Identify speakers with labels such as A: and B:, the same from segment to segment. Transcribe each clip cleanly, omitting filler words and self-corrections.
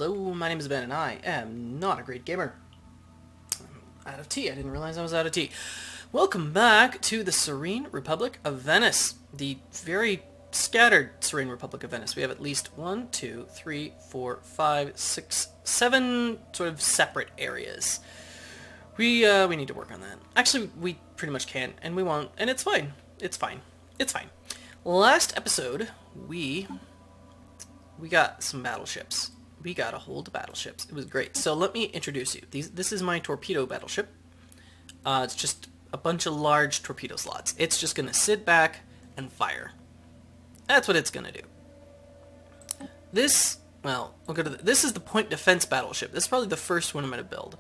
A: Hello, my name is Ben and I am not a great gamer. I'm out of tea. I didn't realize I was out of tea. Welcome back to the Serene Republic of Venice. The very scattered Serene Republic of Venice. We have at least 1, 2, 3, 4, 5, 6, 7 sort of separate areas. We need to work on that. Actually, we pretty much can, and we won't, and it's fine. It's fine. It's fine. Last episode, we got some battleships. We got a hold of battleships. It was great. So let me introduce you. This is my torpedo battleship. It's just a bunch of large torpedo slots. It's just going to sit back and fire. That's what it's going to do. This is the point defense battleship. This is probably the first one I'm going to build.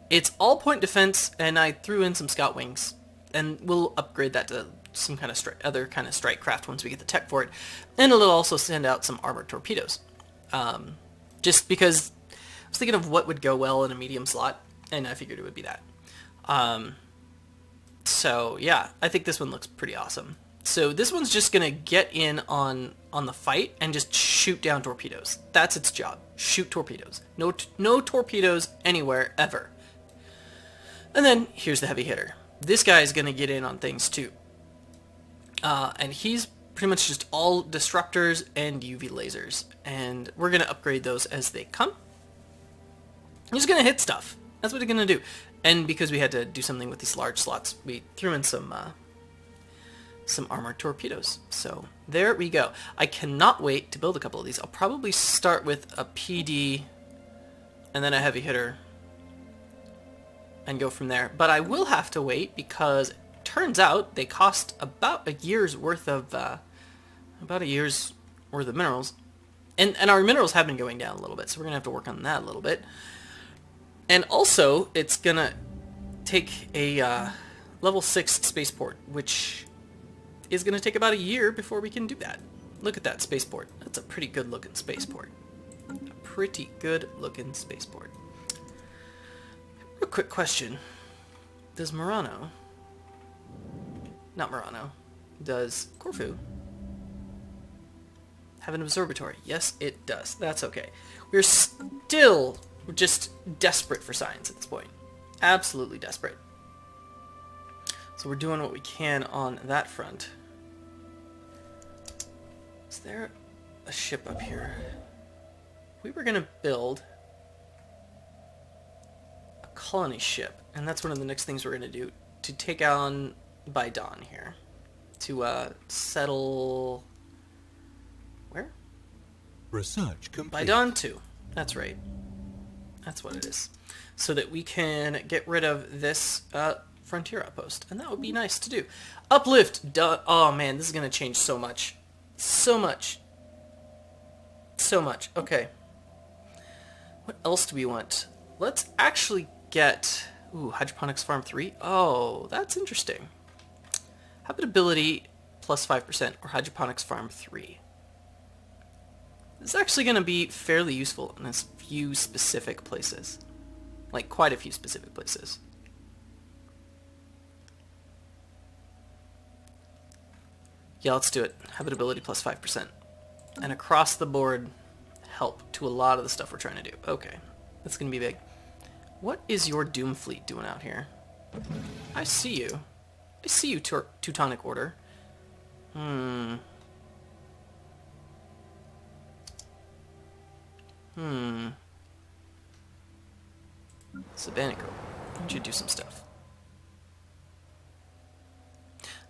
A: It's all point defense, and I threw in some scout wings, and we'll upgrade that to some kind of other kind of strike craft once we get the tech for it. And it'll also send out some armored torpedoes. Just because I was thinking of what would go well in a medium slot, and I figured it would be that. So yeah, I think this one looks pretty awesome. So this one's just gonna get in on the fight and just shoot down torpedoes. That's its job. Shoot torpedoes. No torpedoes anywhere ever. And then here's the heavy hitter. This guy is gonna get in on things too. And he's pretty much just all disruptors and UV lasers, and we're gonna upgrade those as they come. He's gonna hit stuff. That's what he's gonna do. And because we had to do something with these large slots, we threw in some armored torpedoes. So there we go. I cannot wait to build a couple of these. I'll probably start with a PD and then a heavy hitter and go from there. But I will have to wait because it turns out they cost about a year's worth of minerals. And our minerals have been going down a little bit, so we're gonna have to work on that a little bit. And also, it's gonna take a level 6 spaceport, which is gonna take about a year before we can do that. Look at that spaceport. That's a pretty good looking spaceport. A pretty good looking spaceport. Real quick question. Does Corfu have an observatory? Yes, it does. That's okay. We're just desperate for science at this point. Absolutely desperate. So we're doing what we can on that front. Is there a ship up here? We were going to build a colony ship, and that's one of the next things we're going to do to take on by dawn here. To settle... where?
B: Research complete.
A: By dawn 2. That's right. That's what it is. So that we can get rid of this frontier outpost. And that would be nice to do. Uplift! Oh man, this is going to change so much. So much. So much. Okay. What else do we want? Let's actually get... ooh, Hydroponics Farm 3? Oh, that's interesting. Habitability plus 5% or Hydroponics Farm 3. This is actually going to be fairly useful in a few specific places. Like, quite a few specific places. Yeah, let's do it. Habitability plus 5%. And across the board, help to a lot of the stuff we're trying to do. Okay, that's going to be big. What is your Doom Fleet doing out here? I see you. I see you, Teutonic Order. Sabanico, why don't you do some stuff?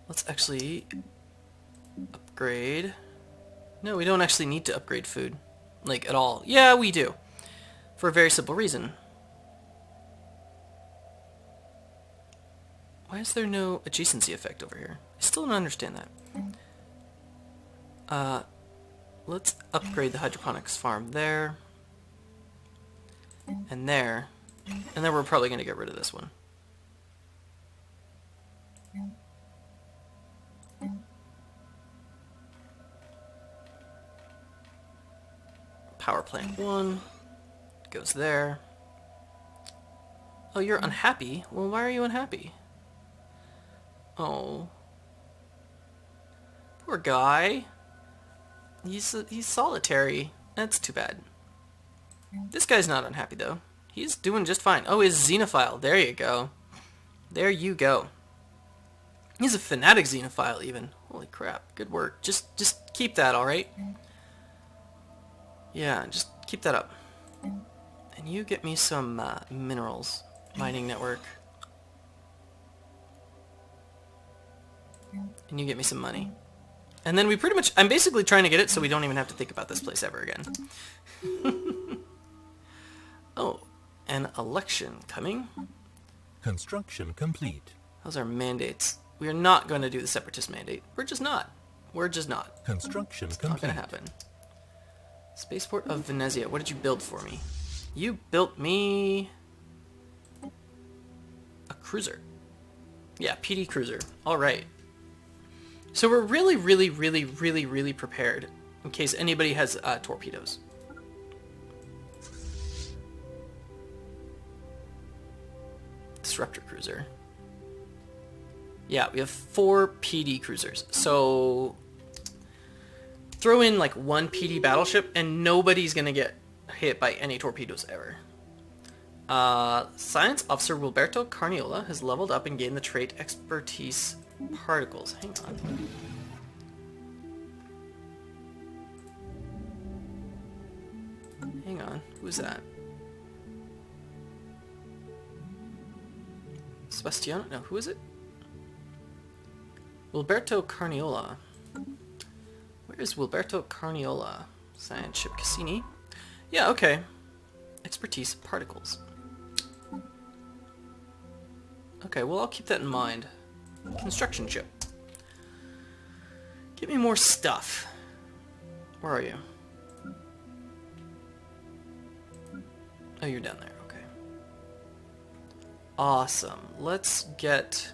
A: Let's actually upgrade. No, we don't actually need to upgrade food. Like, at all. Yeah, we do. For a very simple reason. Why is there no adjacency effect over here? I still don't understand that. Let's upgrade the hydroponics farm there. And there. And then we're probably going to get rid of this one. Power plant 1 goes there. Oh, you're unhappy? Well, why are you unhappy? Oh. Poor guy. He's solitary. That's too bad. This guy's not unhappy, though. He's doing just fine. Oh, he's Xenophile. There you go. There you go. He's a fanatic Xenophile, even. Holy crap. Good work. Just keep that, alright? Yeah, just keep that up. And you get me some minerals. Mining network. And you get me some money. And then we pretty much... I'm basically trying to get it so we don't even have to think about this place ever again. Oh, an election coming.
B: Construction complete.
A: Those are mandates. We are not going to do the Separatist mandate. We're just not. We're just not.
B: Construction
A: Not
B: complete.
A: going to happen. Spaceport of Venezia. What did you build for me? You built me... a cruiser. Yeah, PD cruiser. Alright. So we're really prepared in case anybody has torpedoes. Disruptor cruiser. Yeah, we have 4 PD cruisers. So throw in like 1 PD battleship and nobody's gonna get hit by any torpedoes ever. Science Officer Wilberto Carniola has leveled up and gained the trait Expertise Particles. Hang on. Hang on. Who's that? Sebastiano? No, who is it? Wilberto Carniola. Where is Wilberto Carniola? Science ship Cassini. Yeah, okay. Expertise Particles. Okay, well I'll keep that in mind. Construction ship. Give me more stuff. Where are you? Oh, you're down there. Okay. Awesome. Let's get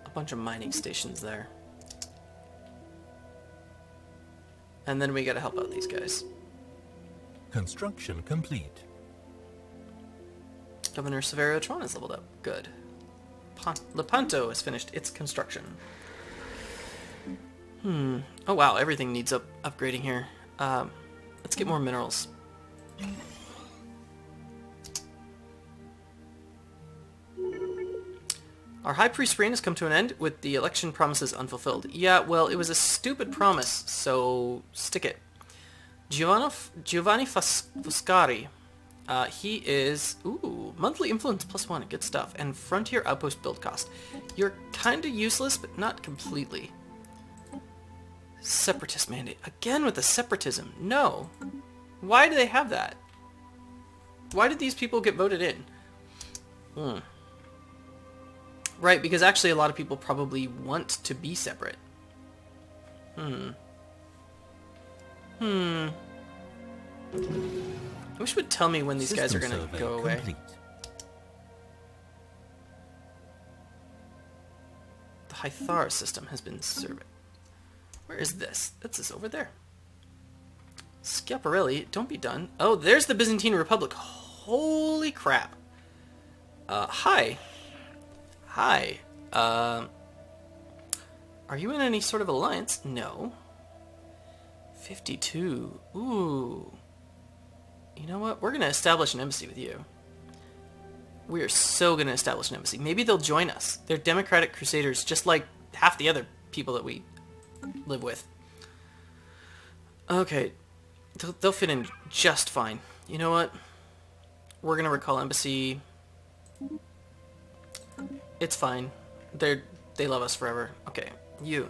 A: a bunch of mining stations there. And then we gotta help out these guys.
B: Construction complete.
A: Governor Severio Tron has leveled up. Good. Lepanto has finished its construction. Oh wow, everything needs upgrading here. Let's get more minerals. Our High Priest reign has come to an end with the election promises unfulfilled. Yeah, well, it was a stupid promise, so stick it. Giovanni Foscari. He is... Ooh, monthly influence +1, good stuff. And frontier outpost build cost. You're kinda useless, but not completely. Separatist mandate. Again with the separatism. No. Why do they have that? Why did these people get voted in? Right, because actually a lot of people probably want to be separate. I wish it would tell me when these guys are gonna go away.
B: Complete.
A: The Hythar system has been surveyed. Where is this? That's this over there. Schiaparelli, don't be done. Oh, there's the Byzantine Republic. Holy crap. Hi. Hi. Are you in any sort of alliance? No. 52. Ooh. You know what? We're going to establish an embassy with you. We are so going to establish an embassy. Maybe they'll join us. They're democratic crusaders, just like half the other people that we live with. Okay. They'll fit in just fine. You know what? We're going to recall embassy. It's fine. They love us forever. Okay. You.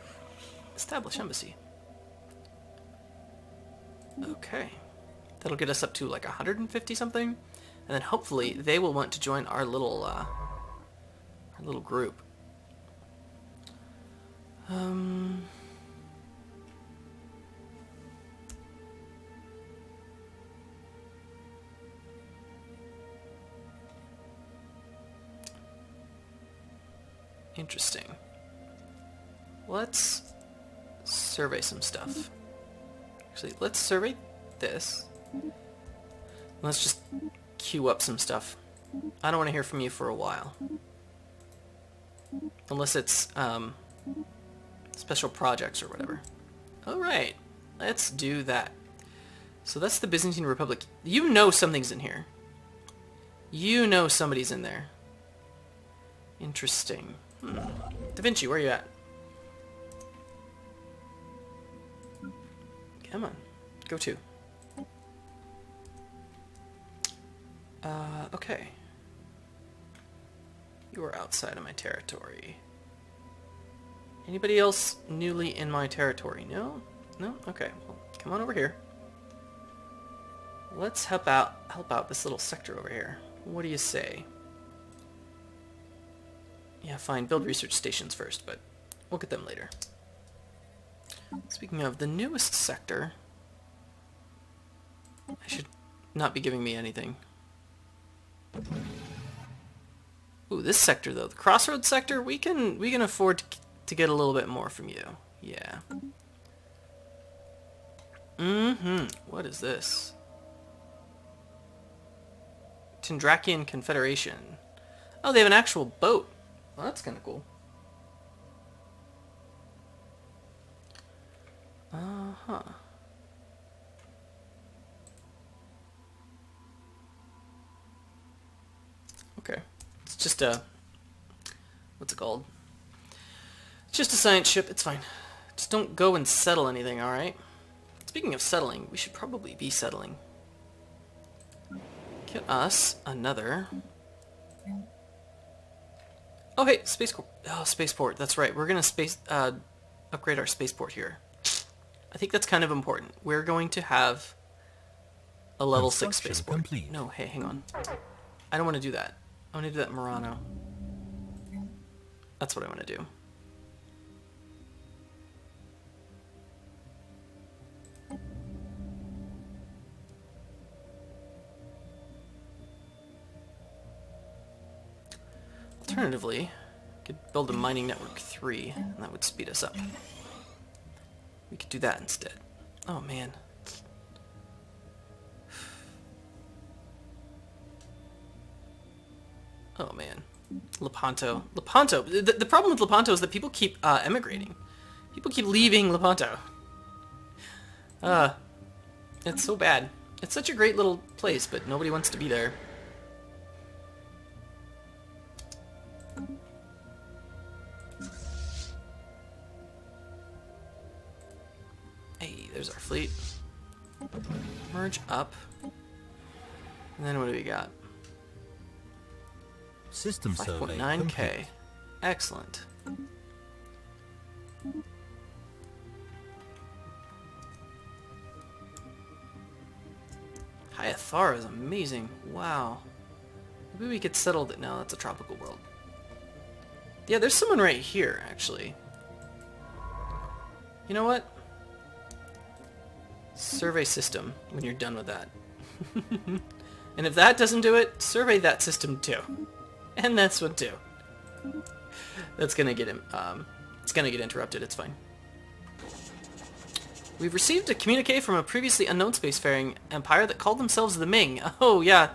A: Establish embassy. Okay. That'll get us up to like 150 something. And then hopefully they will want to join our little group. Interesting. Let's survey some stuff. Actually, let's survey this. Let's just queue up some stuff. I don't want to hear from you for a while. Unless it's special projects or whatever. Alright, let's do that. So that's the Byzantine Republic. You know something's in here. You know somebody's in there. Interesting. Da Vinci, where are you at? Come on. Go to. Okay. You are outside of my territory. Anybody else newly in my territory? No? No? Okay. Well, come on over here. Let's help out this little sector over here. What do you say? Yeah, fine. Build research stations first, but we'll get them later. Speaking of, the newest sector... I should not be giving me anything. Ooh, this sector though, the Crossroads sector, we can afford to get a little bit more from you. Yeah. What is this? Tendrakian Confederation. Oh, they have an actual boat. Well, that's kind of cool. Uh-huh. Okay. It's just a... what's it called? It's just a science ship. It's fine. Just don't go and settle anything, alright? Speaking of settling, we should probably be settling. Get us another... oh, hey, spaceport. Oh, spaceport. That's right. We're going to upgrade our spaceport here. I think that's kind of important. We're going to have a level 6 spaceport.
B: Complete.
A: No, hey, hang on. I don't want to do that. I want to do that in Murano. That's what I want to do. Alternatively, I could build a mining network 3, and that would speed us up. We could do that instead. Oh man. Oh man. Lepanto. Lepanto! The problem with Lepanto is that people keep emigrating. People keep leaving Lepanto. It's so bad. It's such a great little place, but nobody wants to be there. Hey, there's our fleet. Merge up. And then what do we got?
B: System survey
A: 5.9k.
B: complete.
A: Excellent. Hyathara is amazing. Wow. Maybe we could settle that. No, that's a tropical world. Yeah, there's someone right here, actually. You know what? Survey system when you're done with that. And if that doesn't do it, survey that system too. And this one too. That's gonna get him. It's gonna get interrupted. It's fine. We've received a communique from a previously unknown spacefaring empire that called themselves the Ming. Oh yeah.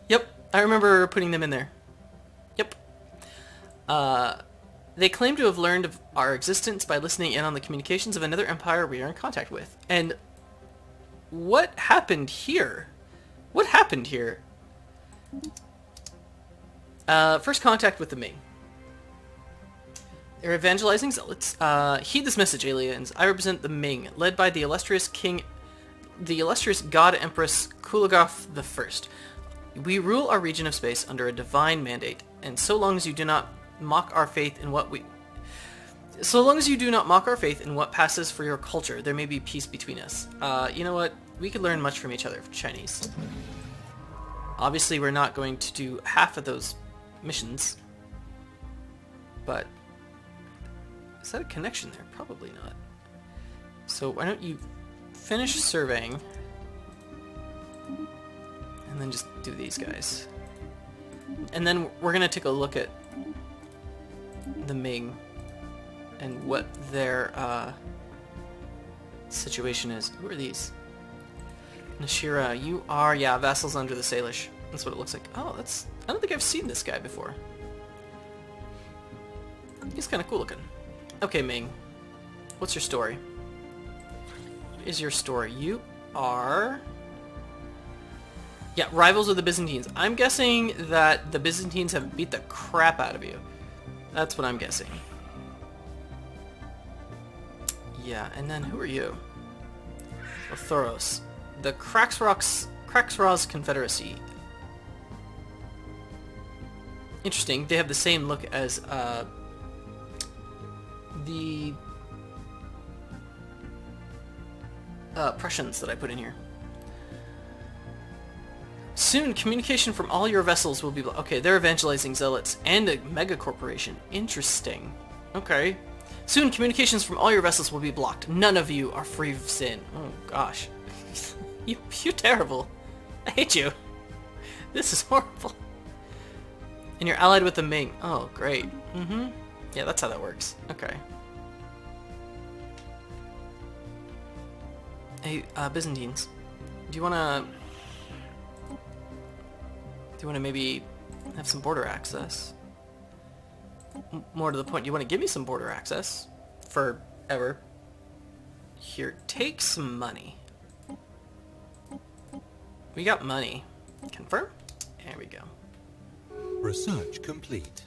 A: Yep, I remember putting them in there. Yep. They claim to have learned of our existence by listening in on the communications of another empire we are in contact with. And what happened here? What happened here? First contact with the Ming. They're evangelizing zealots. Heed this message, aliens. I represent the Ming, led by the illustrious God Empress Kulagaf I. We rule our region of space under a divine mandate, and so long as you do not mock our faith in what passes for your culture, there may be peace between us. You know what? We could learn much from each other, Chinese. Obviously, we're not going to do half of those missions, but is that a connection there? Probably not. So why don't you finish surveying and then just do these guys. And then we're going to take a look at the Ming and what their situation is. Who are these? Nashira, you are, yeah, vassals under the Salish. That's what it looks like. Oh, that's... I don't think I've seen this guy before. He's kind of cool looking. Okay, Ming. What's your story? is your story? You are... Yeah, rivals of the Byzantines. I'm guessing that the Byzantines have beat the crap out of you. That's what I'm guessing. Yeah, and then who are you? Othoros. The Kraxros Confederacy. Interesting. They have the same look as the Prussians that I put in here. Soon, communication from all your vessels will be... Okay, they're evangelizing zealots and a mega corporation. Interesting. Okay. Soon, communications from all your vessels will be blocked. None of you are free of sin. Oh, gosh. You're terrible. I hate you. This is horrible. And you're allied with the Ming. Oh, great. Mm-hmm. Yeah, that's how that works. Okay. Hey, Byzantines. Do you wanna maybe have some border access? More to the point, do you want to give me some border access? Forever. Here, take some money. We got money. Confirm? There we go.
B: Research complete.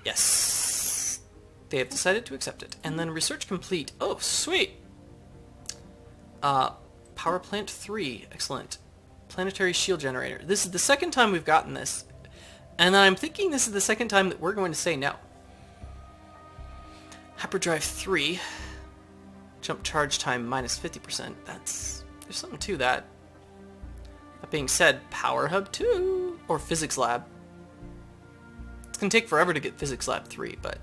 A: Yes. They have decided to accept it. And then research complete. Oh, sweet. Power plant 3. Excellent. Planetary shield generator. This is the second time we've gotten this. And I'm thinking this is the second time that we're going to say no. Hyperdrive 3. Jump charge time minus 50%. There's something to that. That being said, Power Hub 2. Or Physics Lab. It's going to take forever to get Physics Lab 3, but...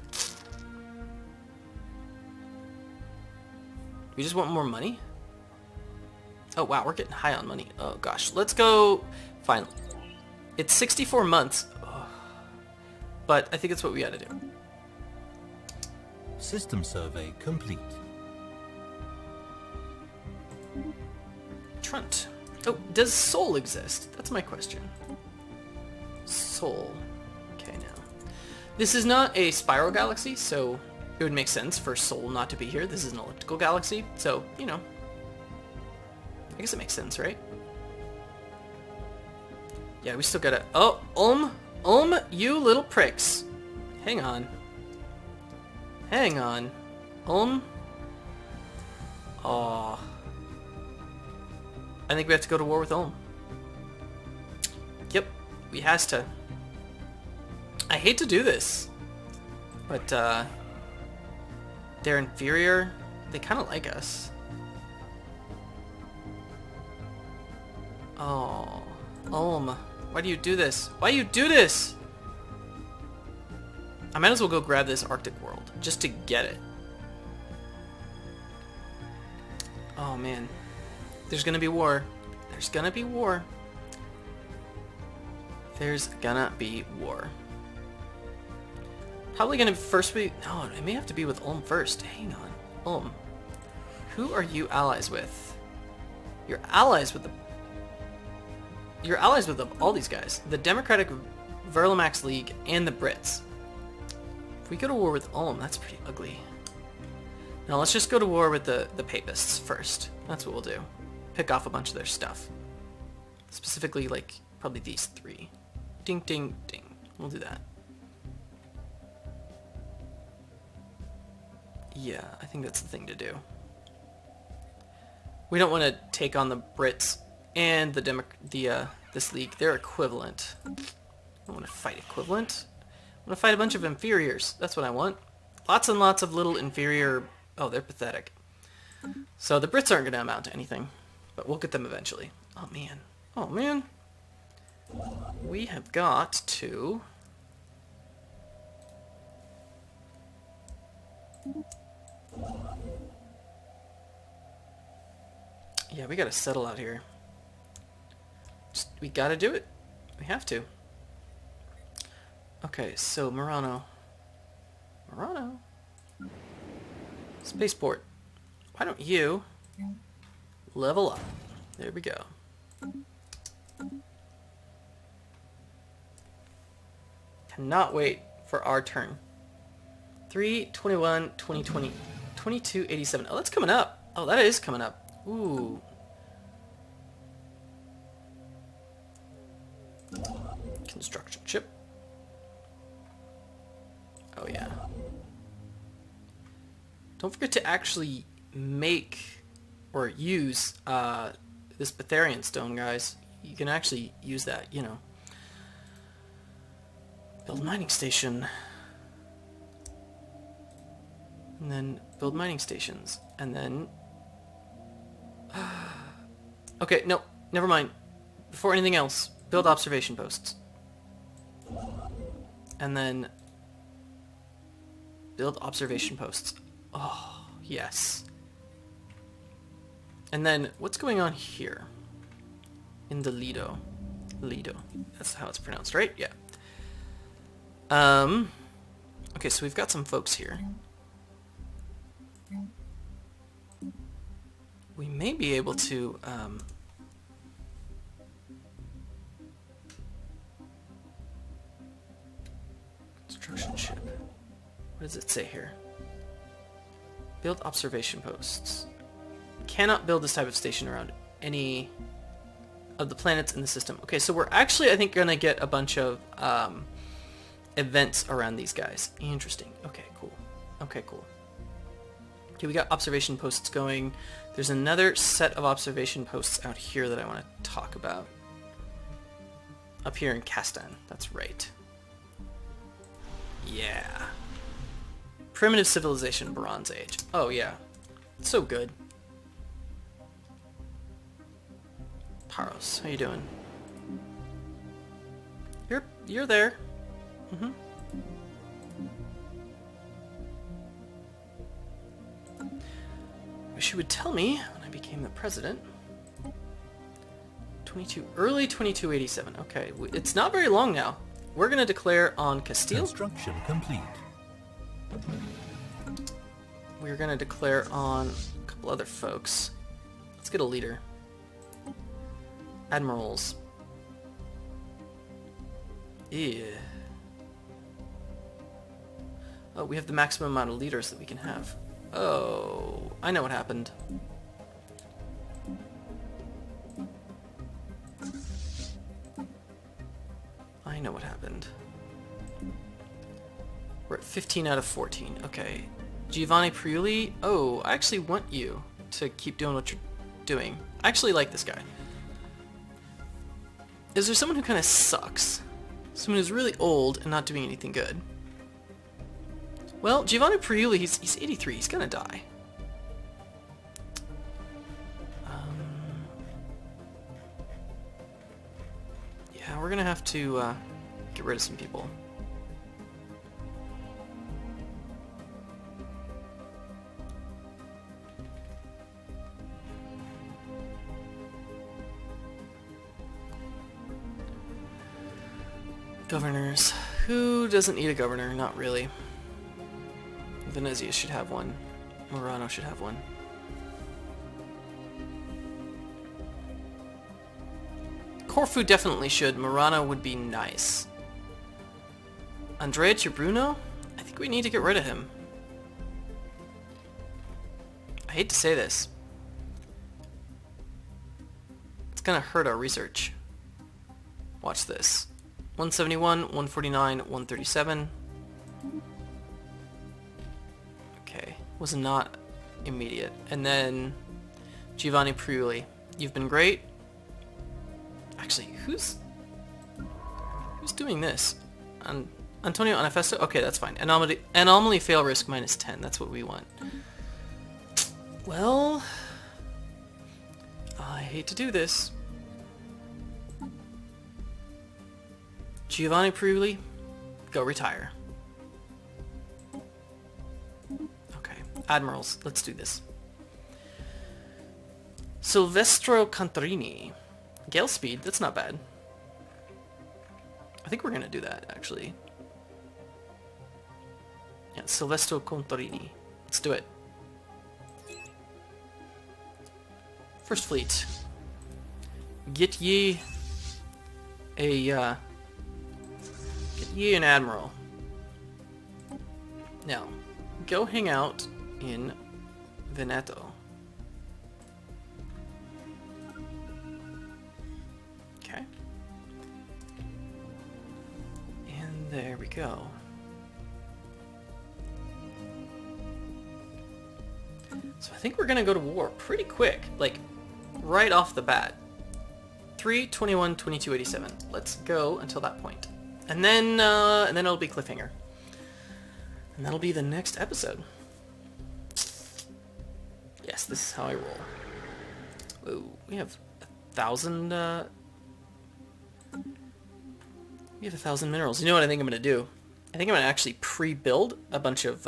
A: We just want more money? Oh wow, we're getting high on money. Oh gosh, let's go... Finally. It's 64 months. Oh. But I think it's what we gotta do.
B: System survey complete.
A: Trunt. Oh, does Sol exist? That's my question. Sol. Okay, now. This is not a spiral galaxy, so it would make sense for Sol not to be here. This is an elliptical galaxy, so, you know. I guess it makes sense, right? Yeah, we still gotta... Oh, you little pricks. Hang on. Hang on. Aw. I think we have to go to war with Ulm. Yep, we has to. I hate to do this, but they're inferior. They kind of like us. Oh, Ulm, why do you do this? Why do you do this? I might as well go grab this Arctic world just to get it. Oh man. There's gonna be war. There's gonna be war. There's gonna be war. Probably gonna first be... No, it may have to be with Ulm first. Hang on. Ulm. Who are you allies with? You're allies with the... You're allies with all these guys. The Democratic Verlamax League and the Brits. If we go to war with Ulm, that's pretty ugly. Now let's just go to war with the Papists first. That's what we'll do. Pick off a bunch of their stuff. Specifically, like, probably these three. Ding, ding, ding. We'll do that. Yeah, I think that's the thing to do. We don't want to take on the Brits and this league. They're equivalent. I don't want to fight equivalent. I want to fight a bunch of inferiors. That's what I want. Lots and lots of little inferior... Oh, they're pathetic. So the Brits aren't going to amount to anything. But we'll get them eventually. Oh, man. Oh, man. We have got to... Yeah, we gotta settle out here. We gotta do it. We have to. Okay, so Murano. Spaceport. Why don't you level up? There we go. Cannot wait for our turn. 3/21/2020. 2287. Oh, that's coming up. Oh, that is coming up. Ooh. Construction ship. Oh yeah. Don't forget to actually make or use this Betharian stone, guys. You can actually use that, you know. Build mining station. And then build mining stations. And then... Okay, no, never mind. Before anything else, build observation posts. And then build observation posts. Oh, yes. And then, what's going on here? In the Lido. Lido. That's how it's pronounced, right? Yeah. Okay, so we've got some folks here. We may be able to, construction ship. What does it say here? Build observation posts. Cannot build this type of station around any of the planets in the system. Okay, so we're actually, I think, gonna get a bunch of events around these guys. Interesting. Okay, cool. Okay, cool. Okay, we got observation posts going. There's another set of observation posts out here that I want to talk about. Up here in Castan. That's right. Yeah. Primitive civilization, Bronze Age. Oh yeah. It's so good. Paros, how you doing? You're there. Mm-hmm. Wish you would tell me when I became the president. Early 2287. Okay, it's not very long now. We're gonna declare on Castile.
B: Construction complete.
A: We're gonna declare on a couple other folks. Let's get a leader. Admirals. Yeah. Oh, we have the maximum amount of leaders that we can have. Oh, I know what happened. I know what happened. We're at 15 out of 14. Okay. Giovanni Priuli. Oh, I actually want you to keep doing what you're doing. I actually like this guy. Is there someone who kind of sucks? Someone who's really old and not doing anything good? Well, Giovanni Priuli, he's 83. He's gonna die. Yeah, we're gonna have to get rid of some people. Governors. Who doesn't need a governor? Not really. Venezia should have one. Murano should have one. Corfu definitely should. Murano would be nice. Andrea Bruno? I think we need to get rid of him. I hate to say this. It's gonna hurt our research. Watch this. 171, 149, 137. Okay, was not immediate. And then Giovanni Priuli. You've been great. Actually, who's doing this? Antonio Anafesto? Okay, that's fine. Anomaly fail risk minus 10. That's what we want. Well, I hate to do this. Giovanni Priuli, go retire. Okay, admirals, let's do this. Silvestro Cantarini. Gale speed, that's not bad. I think we're gonna do that, actually. Yeah, Silvestro Cantarini. Let's do it. First fleet. Get ye a, an admiral. Now, go hang out in Veneto. There we go. So I think we're gonna go to war pretty quick, like right off the bat. 3/21/2287. Let's go until that point, and then it'll be cliffhanger, and that'll be the next episode. Yes, this is how I roll. Whoa, we have 1,000. We have 1,000 minerals. You know what I think I'm gonna do? I think I'm gonna actually pre-build a bunch of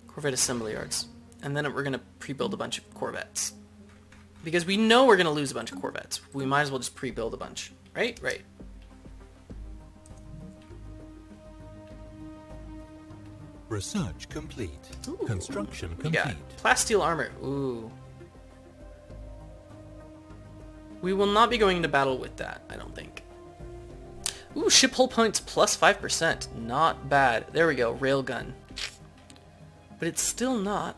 A: Corvette assembly yards, and then we're gonna pre-build a bunch of Corvettes, because we know we're gonna lose a bunch of Corvettes. We might as well just pre-build a bunch, right? Right.
B: Research complete.
A: Ooh.
B: Construction
A: We
B: complete.
A: got plasteel armor. Ooh. We will not be going into battle with that, I don't think. Ooh, ship hull points plus 5%. Not bad. There we go, railgun. But it's still not.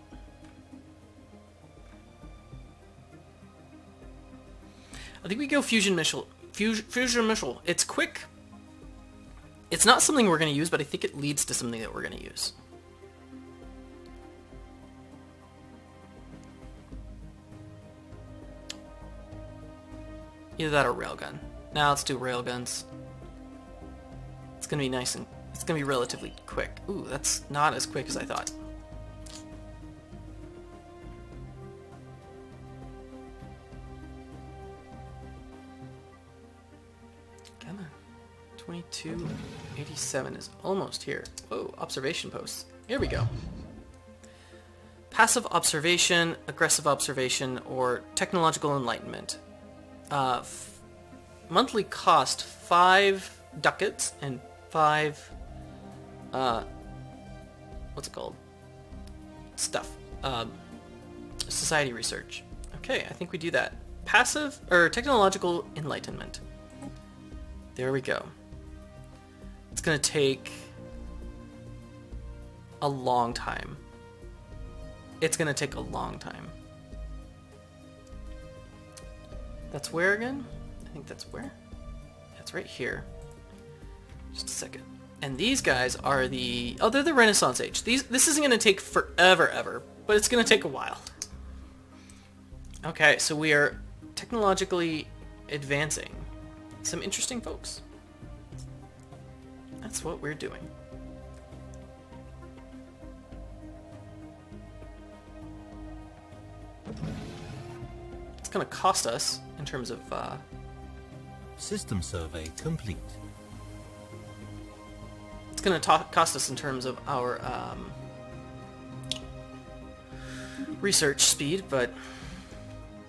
A: I think we go fusion missile. Fusion missile. It's quick. It's not something we're going to use, but I think it leads to something that we're going to use. Either that or railgun. Now let's do railguns. It's going to be nice and it's going to be relatively quick. Ooh, that's not as quick as I thought. Come on. 2287 is almost here. Whoa, observation posts. Here we go. Passive observation, aggressive observation, or technological enlightenment. Monthly cost 5 ducats and 5 what's it called? Stuff. Society research. Okay, I think we do that. Passive or technological enlightenment. There we go. It's gonna take a long time. It's gonna take a long time. That's where again? I think that's where? That's right here. Just a second. And these guys are the... Oh, they're the Renaissance Age. This isn't going to take forever, ever, but it's going to take a while. Okay, so we are technologically advancing. Some interesting folks. That's what we're doing. It's going to cost us in terms of...
B: System survey complete.
A: It's going to cost us in terms of our research speed, but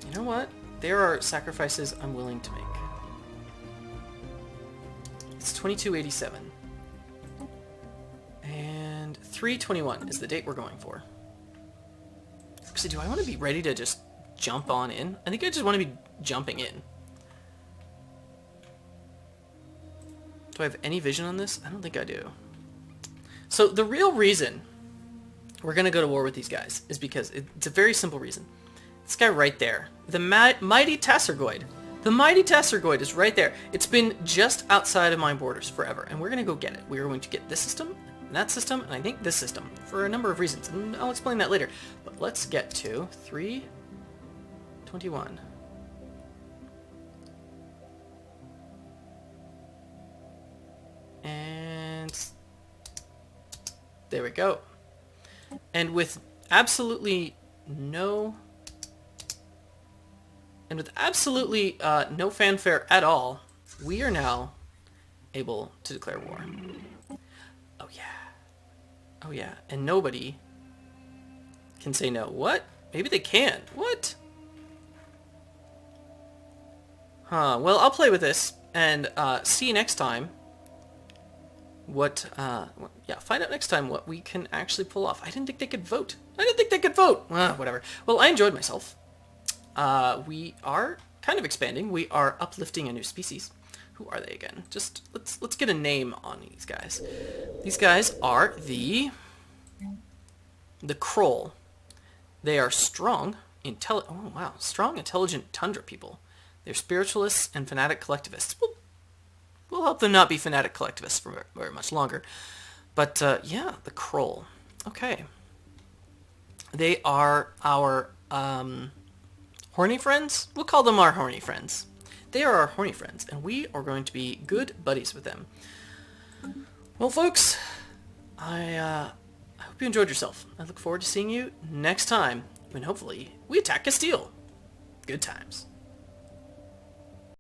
A: you know what? There are sacrifices I'm willing to make. It's 2287. And 3/21 is the date we're going for. Actually, do I want to be ready to just jump on in? I think I just want to be jumping in. Do I have any vision on this? I don't think I do. So the real reason we're going to go to war with these guys is because it's a very simple reason. This guy right there, the mighty Tassergoid. The mighty Tassergoid is right there. It's been just outside of my borders forever, and we're going to go get it. We're going to get this system, and that system, and I think this system, for a number of reasons, and I'll explain that later. But let's get to 3/21. And there we go. And with absolutely no no fanfare at all, we are now able to declare war. Oh yeah. Oh yeah. And nobody can say no. What? Maybe they can. What? Huh. Well, I'll play with this and see you next time. Find out next time what we can actually pull off. I didn't think they could vote. Whatever. Well, I enjoyed myself. We are kind of expanding. We are uplifting a new species. Who are they again? Just let's get a name on these guys. These guys are the Kroll. They are strong, strong, intelligent tundra people. They're spiritualists and fanatic collectivists. We'll help them not be fanatic collectivists for very much longer. But, yeah, the Kroll. Okay. They are our, horny friends? We'll call them our horny friends. They are our horny friends, and we are going to be good buddies with them. Well, folks, I hope you enjoyed yourself. I look forward to seeing you next time, when hopefully we attack Castile. Good times.